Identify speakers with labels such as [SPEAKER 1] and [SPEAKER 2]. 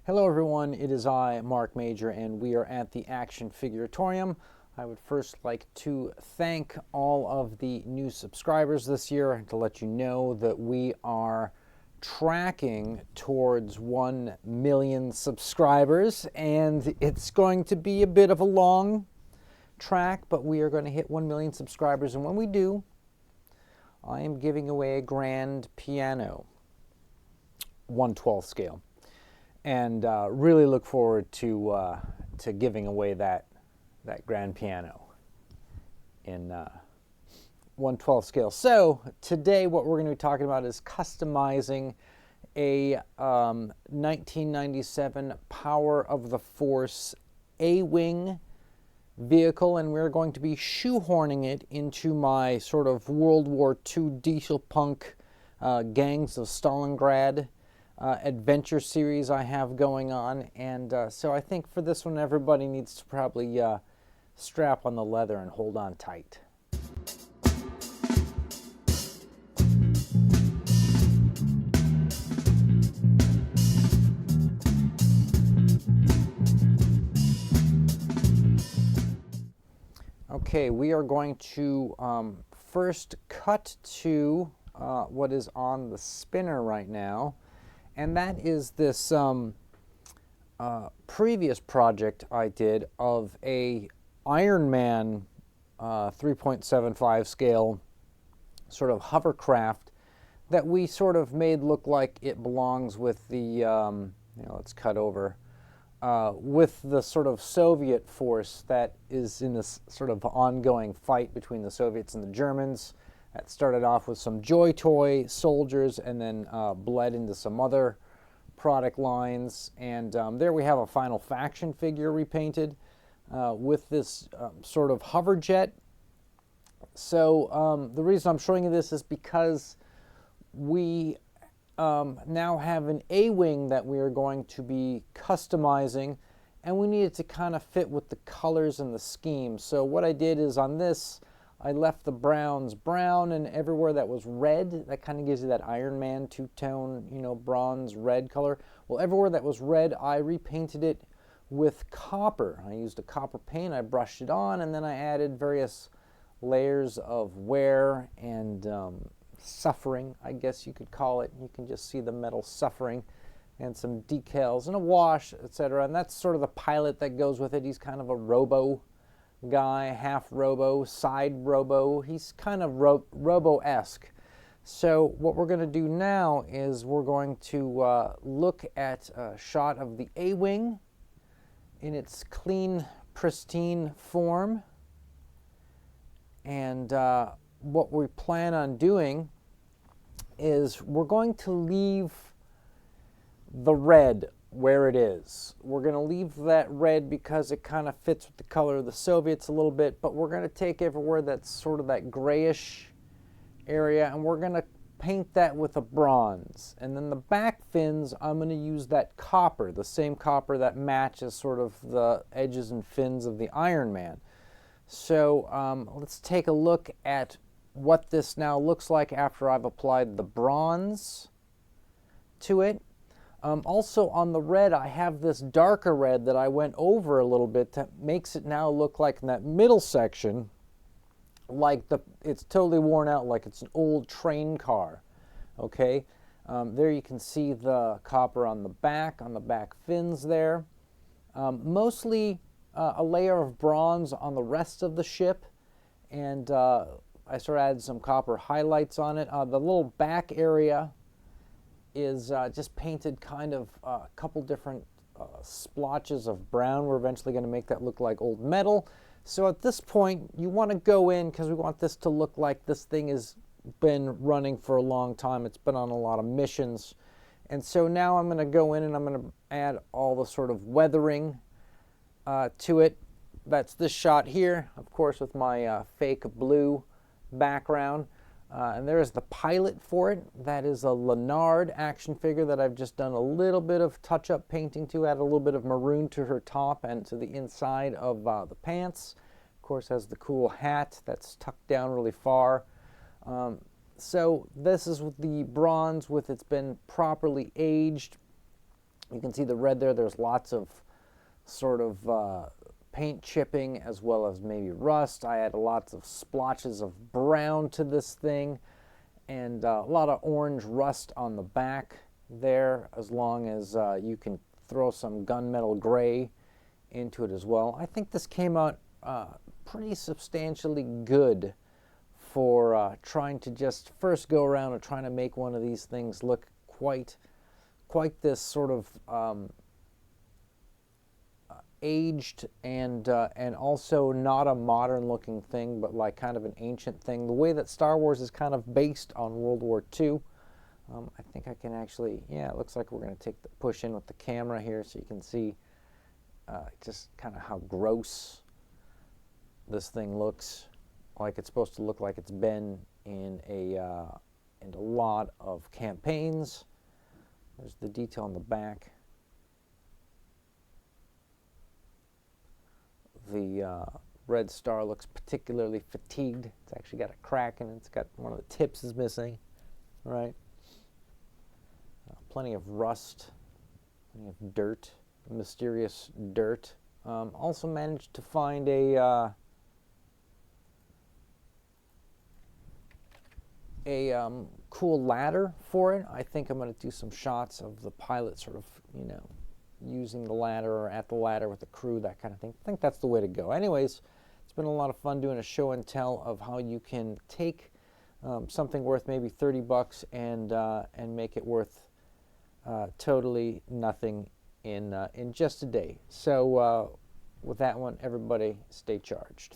[SPEAKER 1] Hello everyone, it is I, Mark Major, and we are at the Action Figure Atorium. I would first like to thank all of the new subscribers this year to let you know that we are tracking towards 1 million subscribers, and it's going to be a bit of a long track, but we are going to hit 1 million subscribers, and when we do, I am giving away a grand piano, 1/12 scale. And really look forward to giving away that grand piano in 1/12 scale. So today what we're going to be talking about is customizing a 1997 Power of the Force A-Wing vehicle, and we're going to be shoehorning it into my sort of World War II diesel punk Gangs of Stalingrad adventure series I have going on, and so I think for this one everybody needs to probably strap on the leather and hold on tight. Okay, we are going to first cut to what is on the spinner right now. And that is this previous project I did of a Iron Man 3.75 scale sort of hovercraft that we sort of made look like it belongs with the, let's cut over, with the sort of Soviet force that is in this sort of ongoing fight between the Soviets and the Germans. That started off with some Joy Toy soldiers and then bled into some other product lines. And there we have a final faction figure repainted with this sort of hover jet. So the reason I'm showing you this is because we now have an A-Wing that we are going to be customizing, and we need it to kind of fit with the colors and the scheme. So what I did is on this, I left the browns brown, and everywhere that was red, that kind of gives you that Iron Man two-tone, bronze red color. Well, everywhere that was red, I repainted it with copper. I used a copper paint, I brushed it on, and then I added various layers of wear and suffering, I guess you could call it. You can just see the metal suffering and some decals and a wash, etc. And that's sort of the pilot that goes with it. He's kind of a robo guy, half robo, side robo. He's kind of robo-esque. So what we're going to do now is we're going to look at a shot of the A-Wing in its clean, pristine form. And what we plan on doing is we're going to leave the red where it is. We're going to leave that red because it kind of fits with the color of the Soviets a little bit, but we're going to take everywhere that's sort of that grayish area, and we're going to paint that with a bronze. And then the back fins, I'm going to use that copper, the same copper that matches sort of the edges and fins of the Iron Man. So let's take a look at what this now looks like after I've applied the bronze to it. Also on the red, I have this darker red that I went over a little bit that makes it now look like in that middle section, like it's totally worn out, like it's an old train car. Okay, there you can see the copper on the back fins there. Mostly a layer of bronze on the rest of the ship, and I sort of added some copper highlights on it. The little back area is just painted kind of a couple different splotches of brown. We're eventually going to make that look like old metal. So at this point, you want to go in because we want this to look like this thing has been running for a long time. It's been on a lot of missions. And so now I'm going to go in and I'm going to add all the sort of weathering to it. That's this shot here, of course, with my fake blue background. And there's the pilot for it. That is a Leonard action figure that I've just done a little bit of touch-up painting to, add a little bit of maroon to her top and to the inside of the pants. Of course, has the cool hat that's tucked down really far. So this is with the bronze, with it's been properly aged. You can see the red there. There's lots of sort of paint chipping as well as maybe rust. I added lots of splotches of brown to this thing, and a lot of orange rust on the back there, as long as you can throw some gunmetal gray into it as well. I think this came out pretty substantially good for trying to just first go around and trying to make one of these things look quite this sort of aged and also not a modern looking thing, but like kind of an ancient thing. The way that Star Wars is kind of based on World War II. I think I can actually, yeah, it looks like we're going to take the push in with the camera here so you can see just kind of how gross this thing looks, like it's supposed to look, like it's been in a lot of campaigns. There's the detail on the back. The red star looks particularly fatigued. It's actually got a crack in it. It's got one of the tips is missing, right? Plenty of rust, plenty of dirt, mysterious dirt. Also managed to find a cool ladder for it. I think I'm going to do some shots of the pilot sort of, you know, using the ladder or at the ladder with the crew, that kind of thing. I think that's the way to go. Anyways, it's been a lot of fun doing a show and tell of how you can take something worth maybe 30 bucks and make it worth totally nothing in just a day. So with that one, everybody stay charged.